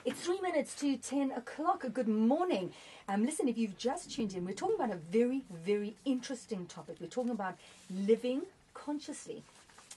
It's 3 minutes to 10 o'clock. Good morning. Listen, if you've just tuned in, we're talking about a very, very interesting topic. We're talking about living consciously.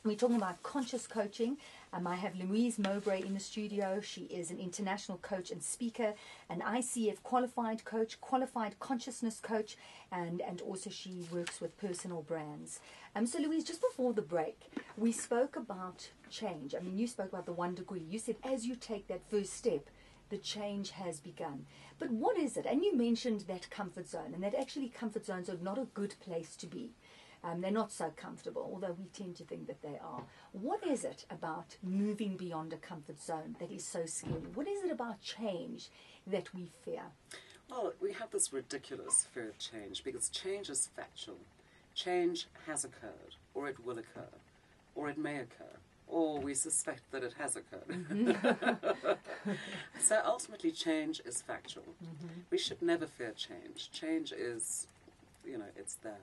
We're talking about conscious coaching. I have Louise Mowbray in the studio. She is an international coach and speaker, an ICF qualified coach, qualified consciousness coach, and also she works with personal brands. So Louise, just before the break, we spoke about change. I mean, you spoke about the 1 degree. You said as you take that first step, the change has begun. But what is it? And you mentioned that comfort zone, and that actually comfort zones are not a good place to be. They're not so comfortable, although we tend to think that they are. What is it about moving beyond a comfort zone that is so scary? What is it about change that we fear? Well, we have this ridiculous fear of change because change is factual. Change has occurred, or it will occur, or it may occur, or we suspect that it has occurred. Mm-hmm. So ultimately, change is factual. Mm-hmm. We should never fear change. Change is, it's there.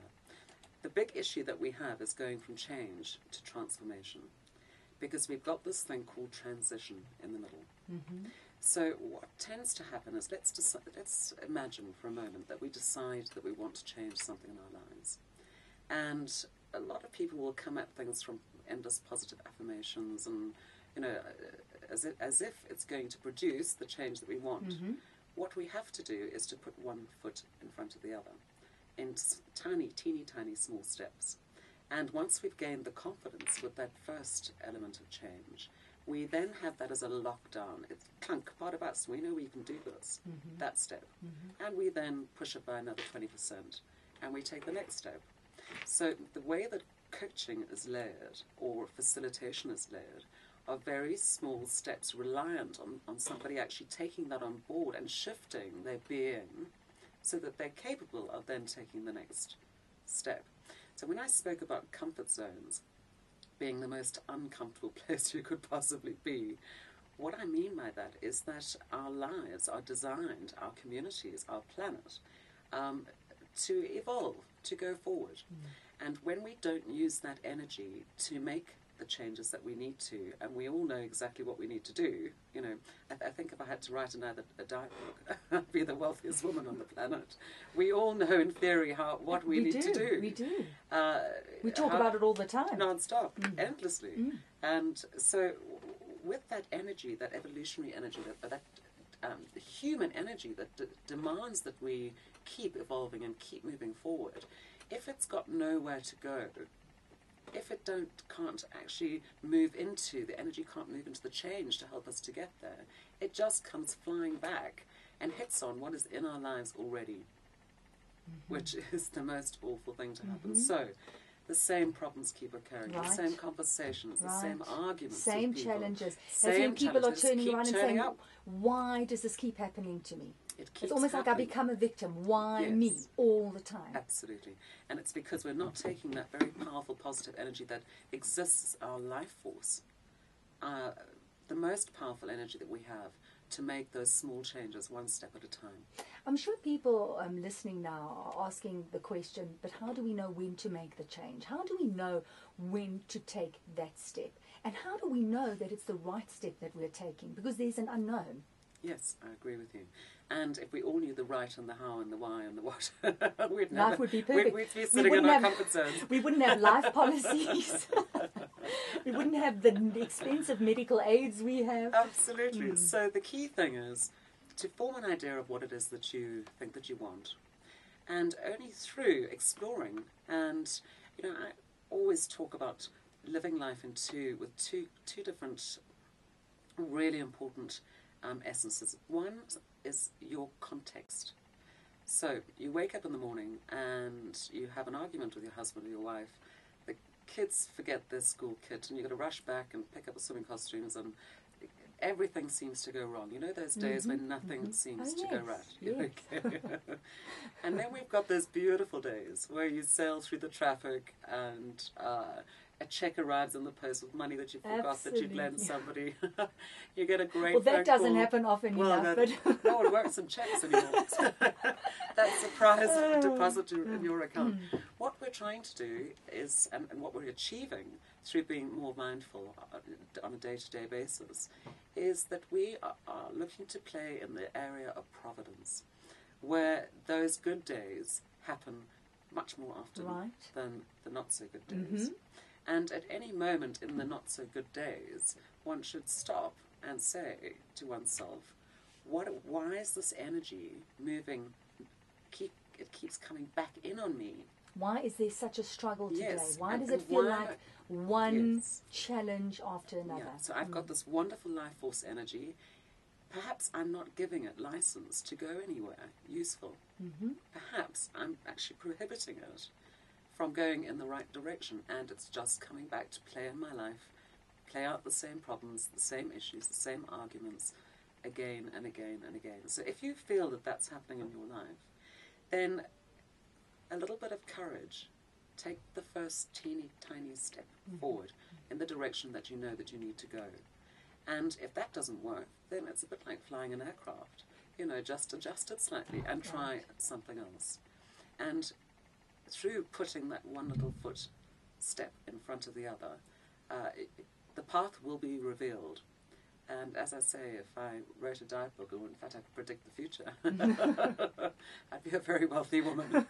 The big issue that we have is going from change to transformation, because we've got this thing called transition in the middle. Mm-hmm. So what tends to happen is, let's imagine for a moment that we decide that we want to change something in our lives. And a lot of people will come at things from endless positive affirmations and, as if it's going to produce the change that we want. Mm-hmm. What we have to do is to put one foot in front of the other, in teeny tiny small steps. And once we've gained the confidence with that first element of change, we then have that as a lockdown. It's clunk, part of us, we know we can do this, Mm-hmm. that step. Mm-hmm. And we then push it by another 20%, and we take the next step. So the way that coaching is layered, or facilitation is layered, are very small steps reliant on somebody actually taking that on board and shifting their being so that they're capable of then taking the next step. So when I spoke about comfort zones being the most uncomfortable place you could possibly be, what I mean by that is that our lives are designed, our communities, our planet, to evolve, to go forward. Mm. And when we don't use that energy to make the changes that we need to, and we all know exactly what we need to do, I think if I had to write a diet book, I'd be the wealthiest woman on the planet. We all know in theory what we need to do. We do. We talk about it all the time. Non-stop, endlessly. Mm. And so with that energy, that evolutionary energy, that human energy that demands that we keep evolving and keep moving forward, if it's got nowhere to go, if it can't actually move into, the energy can't move into the change to help us to get there, it just comes flying back and hits on what is in our lives already, mm-hmm. which is the most awful thing to happen. Mm-hmm. So the same problems keep occurring, right. The same conversations, right. The same arguments, same people, challenges. Same As when people are challenges turning around and saying, up. Why does this keep happening to me? It's almost happening. Like I become a victim. Why yes. me all the time? Absolutely. And it's because we're not taking that very powerful positive energy that exists as our life force, the most powerful energy that we have, to make those small changes one step at a time. I'm sure people listening now are asking the question, but how do we know when to make the change? How do we know when to take that step? And how do we know that it's the right step that we're taking? Because there's an unknown. Yes, I agree with you. And if we all knew the right and the how and the why and the what, life would be perfect. We'd be sitting in our comfort zones. We wouldn't have life policies. We wouldn't have the expensive medical aids we have. Absolutely. Mm. So the key thing is to form an idea of what it is that you think that you want. And only through exploring, and I always talk about living life with two different really important essences. One is your context. So you wake up in the morning and you have an argument with your husband or your wife. The kids forget their school kit and you've got to rush back and pick up the swimming costumes, and everything seems to go wrong. Those days when nothing seems to go right. Yes. Okay. And then we've got those beautiful days where you sail through the traffic and a check arrives in the post with money that you forgot that you'd lend somebody. You get a great phone that doesn't call. happen often enough. But no one works in checks anymore. That surprise deposit in your account. What we're trying to do is, and what we're achieving through being more mindful on a day-to-day basis, is that we are looking to play in the area of providence, where those good days happen much more often than the not-so-good days. And at any moment in the not-so-good days, one should stop and say to oneself, why is this energy moving? It keeps coming back in on me. Why is there such a struggle today? Yes. Why does it feel like one challenge after another? Yeah. So I've got this wonderful life force energy. Perhaps I'm not giving it license to go anywhere useful. Perhaps I'm actually prohibiting it from going in the right direction, and it's just coming back to play in my life, play out the same problems, the same issues, the same arguments, again and again and again. So if you feel that that's happening in your life, then a little bit of courage. Take the first teeny tiny step forward in the direction that you know that you need to go. And if that doesn't work, then it's a bit like flying an aircraft. You know, just adjust it slightly and try something else. And through putting that one little foot step in front of the other, the path will be revealed. And as I say, if I wrote a diet book, or in fact I could predict the future, I'd be a very wealthy woman.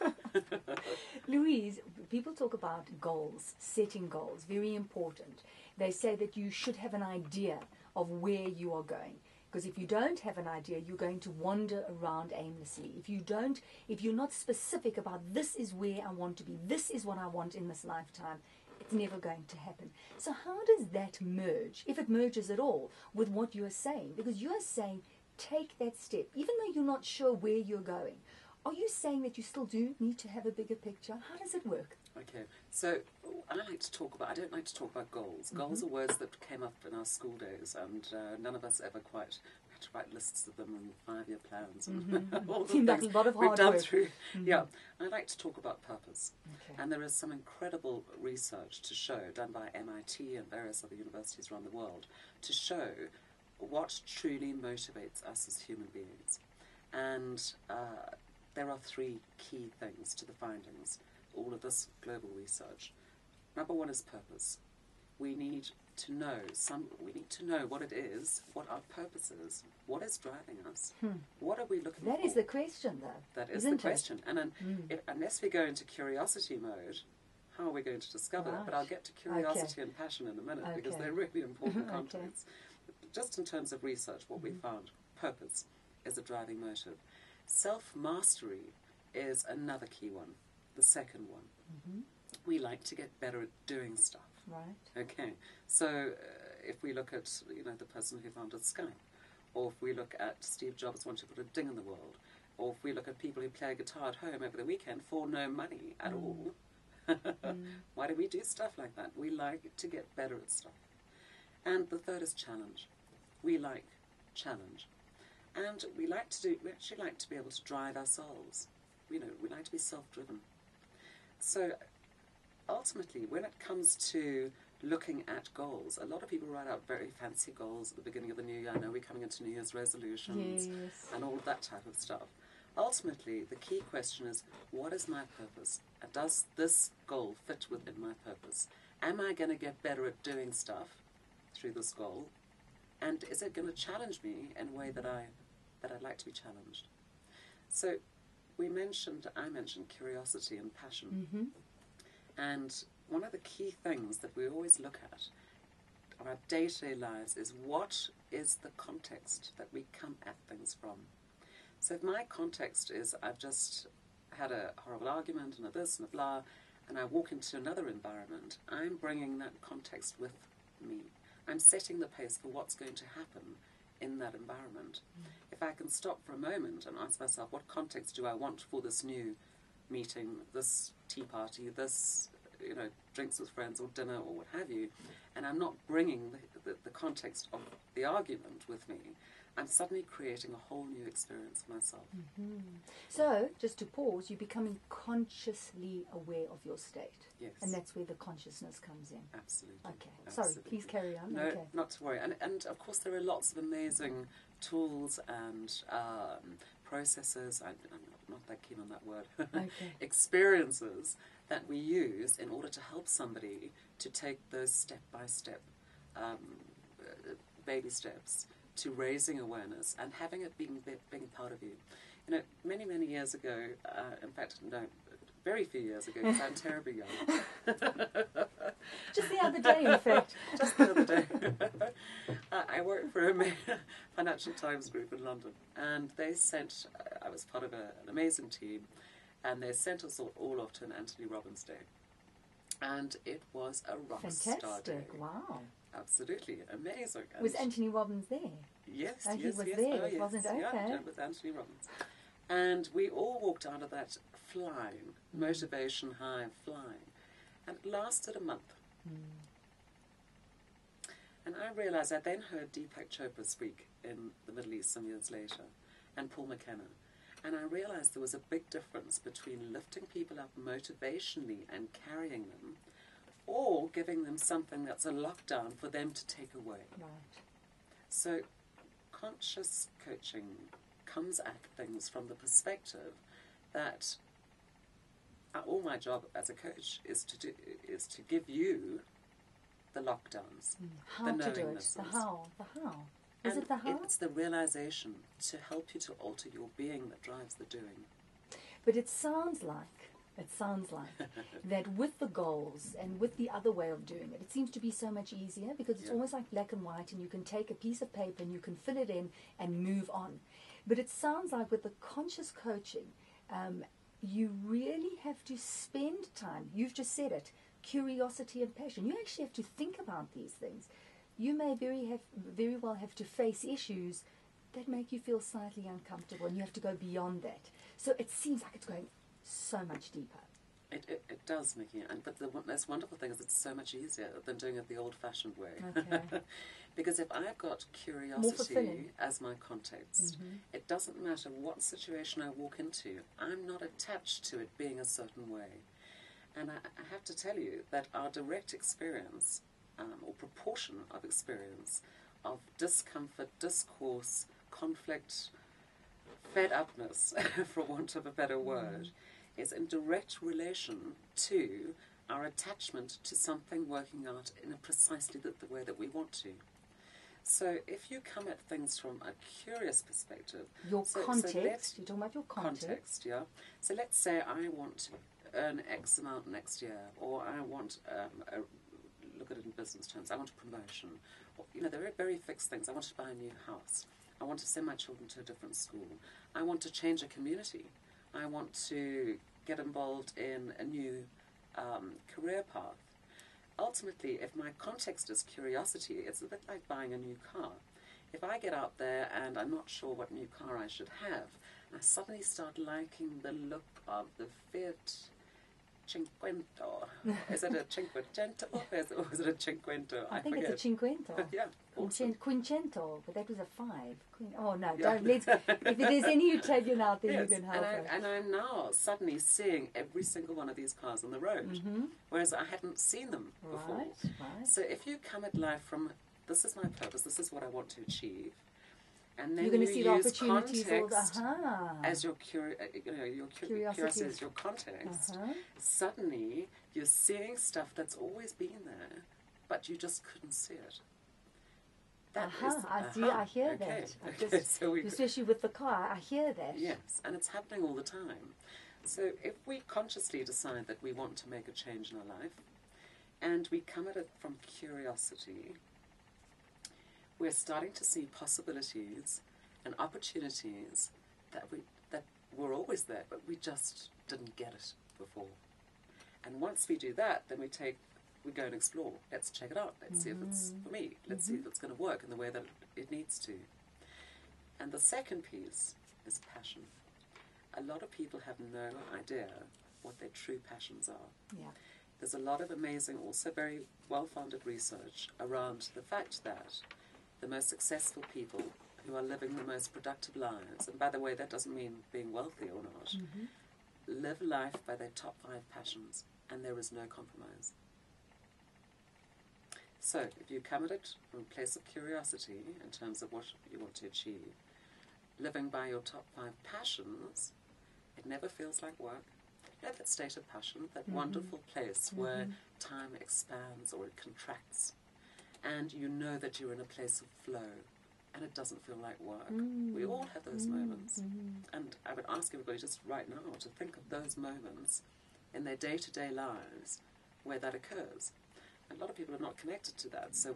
Louise, people talk about goals, setting goals, very important. They say that you should have an idea of where you are going. Because if you don't have an idea, you're going to wander around aimlessly. If you're not specific about this is where I want to be, this is what I want in this lifetime, it's never going to happen. So how does that merge, if it merges at all, with what you are saying? Because you are saying take that step, even though you're not sure where you're going. Are you saying that you still do need to have a bigger picture? How does it work? Okay, so I don't like to talk about goals. Goals are words that came up in our school days, and none of us ever quite had to write lists of them and 5-year plans and all the things That's a lot of hard we've done work. through. Yeah, I like to talk about purpose. Okay. And there is some incredible research to show, done by MIT and various other universities around the world, to show what truly motivates us as human beings. And there are 3 key things to the findings, all of this global research. Number 1 is purpose. We need to know what it is, what our purpose is, what is driving us, what are we looking for? That is the question, though. That is isn't the question. And then, unless we go into curiosity mode, how are we going to discover that? But I'll get to curiosity and passion in a minute, because they're really important contexts. Just in terms of research, what we found, purpose is a driving motive. Self-mastery is another key one, the second one. We like to get better at doing stuff. Right. Okay, so if we look at the person who founded Skype, or if we look at Steve Jobs wanting to put a ding in the world, or if we look at people who play guitar at home over the weekend for no money at all, why do we do stuff like that? We like to get better at stuff. And the third is challenge. We like challenge. And we actually like to be able to drive ourselves. We like to be self-driven. So ultimately, when it comes to looking at goals, a lot of people write out very fancy goals at the beginning of the new year. I know we're coming into New Year's resolutions and all of that type of stuff. Ultimately, the key question is, what is my purpose? And does this goal fit within my purpose? Am I going to get better at doing stuff through this goal? And is it going to challenge me in a way that I'd like to be challenged? So I mentioned curiosity and passion. And one of the key things that we always look at on our day-to-day lives is, what is the context that we come at things from? So if my context is, I've just had a horrible argument and a this and a blah, and I walk into another environment, I'm bringing that context with me. I'm setting the pace for what's going to happen in that environment. If I can stop for a moment and ask myself, what context do I want for this new meeting, this tea party, this drinks with friends or dinner or what have you, and I'm not bringing the context of the argument with me, I'm suddenly creating a whole new experience for myself. So, just to pause, you're becoming consciously aware of your state. Yes. And that's where the consciousness comes in. Absolutely. Okay. Absolutely. Sorry, please carry on. No, Okay. not to worry. And of course there are lots of amazing tools and processes. I'm not not that keen on that word, Okay. experiences that we use in order to help somebody to take those step-by-step baby steps to raising awareness and having it being part of you. You know, many, many years ago, in fact, no, very few years ago, because I'm terribly young. Just the other day, in fact. Just the other day. I worked for a Financial Times group in London, and they sent, I was part of an amazing team, and they sent us all off to an Anthony Robbins Day. And it was a rock star day. Fantastic, wow. Absolutely, amazing. And Was Anthony Robbins there? yes, Oh, yes, he was yes. there, Oh, yes. wasn't it? Yeah, Okay. with Anthony Robbins. And we all walked out of that flying, motivation high, flying. And it lasted a month. And I realised I then heard Deepak Chopra speak in the Middle East some years later, and Paul McKenna. And I realised there was a big difference between lifting people up motivationally and carrying them, or giving them something that's a lockdown for them to take away. Right. So conscious coaching comes at things from the perspective that all my job as a coach is to give you the lockdowns, How the to do it, knowingnesses. the how. Is And it the how? it's the realization to help you to alter your being that drives the doing. But it sounds like that with the goals and with the other way of doing it, it seems to be so much easier because it's Yeah. almost like black and white and you can take a piece of paper and you can fill it in and move on. But it sounds like with the conscious coaching, you really have to spend time. You've just said it, curiosity and passion. You actually have to think about these things. You may very well have to face issues that make you feel slightly uncomfortable and you have to go beyond that. So it seems like it's going so much deeper. It does, Niki, but the most wonderful thing is it's so much easier than doing it the old-fashioned way. Okay. Because if I've got More curiosity fulfilling. as my context, it doesn't matter what situation I walk into, I'm not attached to it being a certain way. And I have to tell you that our direct experience, or proportion of experience, of discomfort, discourse, conflict, fed-upness, for want of a better word, is in direct relation to our attachment to something working out in precisely the way that we want to. So if you come at things from a curious perspective... Your so context, you're talking about your context. Context, yeah. So let's say I want to earn X amount next year, or I want, look at it in business terms, I want a promotion. Or, you know, there are very fixed things. I want to buy a new house. I want to send my children to a different school. I want to change a community. I want to get involved in a new career path. Ultimately, if my context is curiosity, it's a bit like buying a new car. If I get out there and I'm not sure what new car I should have, and I suddenly start liking the look of the Fiat Cinquecento. Is it a Cinquecento or is it a Cinquecento? I think forget. it's a Cinquecento. Yeah, awesome. Quinquecento, but that was a 5. Oh no, Yeah. don't. If there's any Italian out there, Yes, you can help us. and I'm now suddenly seeing every single one of these cars on the road, whereas I hadn't seen them before. Right. So if you come at life from, this is my purpose, this is what I want to achieve, and then You're going you to see the use opportunities context all as your curiosity as your context, suddenly you're seeing stuff that's always been there, but you just couldn't see it. That is, I hear okay. that. Okay, so Especially with the car, I hear that. yes, and it's happening all the time. So if we consciously decide that we want to make a change in our life, and we come at it from curiosity, we're starting to see possibilities and opportunities that were always there, but we just didn't get it before. And once we do that, then we go and explore. Let's check it out. Let's see if it's for me. Let's see if it's going to work in the way that it needs to. And the second piece is passion. A lot of people have no idea what their true passions are. Yeah. There's a lot of amazing, also very well-founded research around the fact that the most successful people who are living the most productive lives, and by the way, that doesn't mean being wealthy or not, live life by their top 5 passions, and there is no compromise. So, if you come at it from a place of curiosity in terms of what you want to achieve, living by your top 5 passions, It never feels like work. You know that state of passion, that wonderful place where time expands or it contracts, and you know that you're in a place of flow, and it doesn't feel like work. We all have those moments. And I would ask everybody just right now to think of those moments in their day-to-day lives where that occurs. And a lot of people are not connected to that. So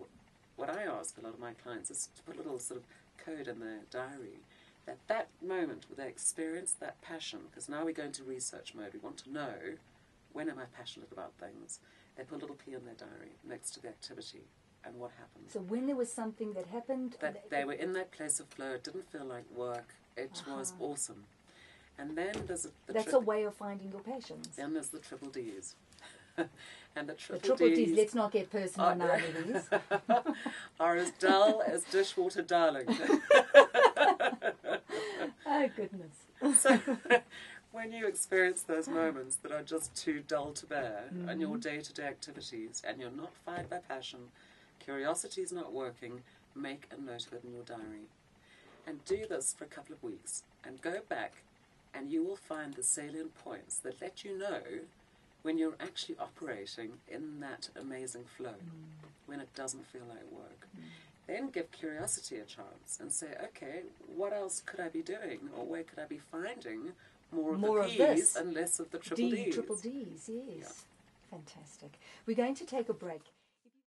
what I ask a lot of my clients is to put a little sort of code in their diary, that moment where they experience that passion, because now we go into research mode, we want to know, when am I passionate about things? They put a little P in their diary next to the activity, and what happened. So when there was something that happened... That they were in that place of flow, it didn't feel like work, it was awesome. And then there's that's a way of finding your passions. Then there's the triple Ds. And the triple Ds, let's not get personal now, Louise. are as dull as dishwater darling. Oh, goodness. So when you experience those moments that are just too dull to bear in your day-to-day activities, and you're not fired by passion, curiosity is not working, make a note of it in your diary. And do this for a couple of weeks, and go back, and you will find the salient points that let you know when you're actually operating in that amazing flow, when it doesn't feel like work. Then give curiosity a chance and say, okay, what else could I be doing? Or where could I be finding more of the P's and less of the triple Ds? Triple Ds, yes. Yeah. Fantastic. We're going to take a break.